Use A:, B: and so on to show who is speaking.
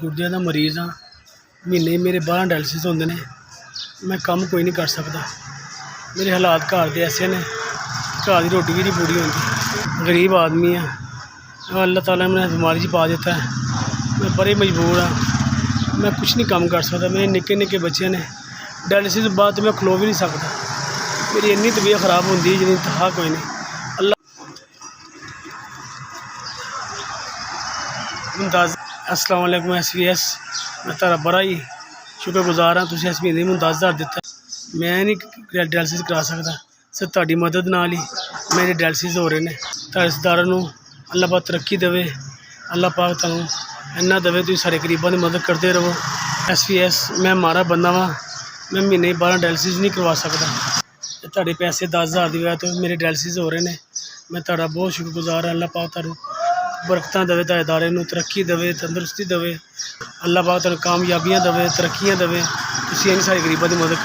A: गुर्दे का मरीज़ हाँ। महीने मेरे 12 डायलिसिस होंदे ने। मैं काम कोई नहीं कर सकता। मेरे हालात घर दे ऐसे ने, घर की रोटी भी नहीं पूरी होती। गरीब आदमी हाँ। अल्लाह ताला ने मैंने बीमारी च पा दिता है। मैं बड़े मजबूर हाँ। मैं कुछ नहीं काम कर सकता। मेरे निक्के निक्के बच्चे ने। डायलिसिस के बाद मैं खलो भी नहीं सकता। मेरी इन्नी तबीयत खराब होती है जिन्नी था कोई नहीं। मुमताज़ अस्सलाम वालेकुम SVS। मैं तेरा बड़ा ही शुक्रगुजार हाँ। तुसीं इस महीने मैनूं 10,000 दिता। मैं नहीं डायलिसिस करा सकता। सिर्फ तुहाडी मदद नाल ही मेरे डायलिसिस हो रहे हैं। तुहाडे रिश्तेदारां नूं अल्लाह पाक तरक्की देवे। अल्लाह पाक तुहानूं इन्ना देवे तुसीं सारे गरीबां दी मदद करते रहो। SVS मैं मारा बंदा वां। मैं महीने 12 डायलिसिस नहीं करवा सकता। तुहाडे पैसे 10,000 दी वजह तो मेरे डायलिसिस हो रहे हैं। मैं तुहाडा बहुत शुक्रगुजार हाँ। अल्लाह पाक तुहानूं बरकतां देवे, तुहाडे इदारे नूं तरक्की देवे, तंदुरुस्ती देवे। अल्लाह पाक तुहानूं कामयाबियां देवे, तरक्कियां देवे। तुसीं सारे गरीबां दी मदद कर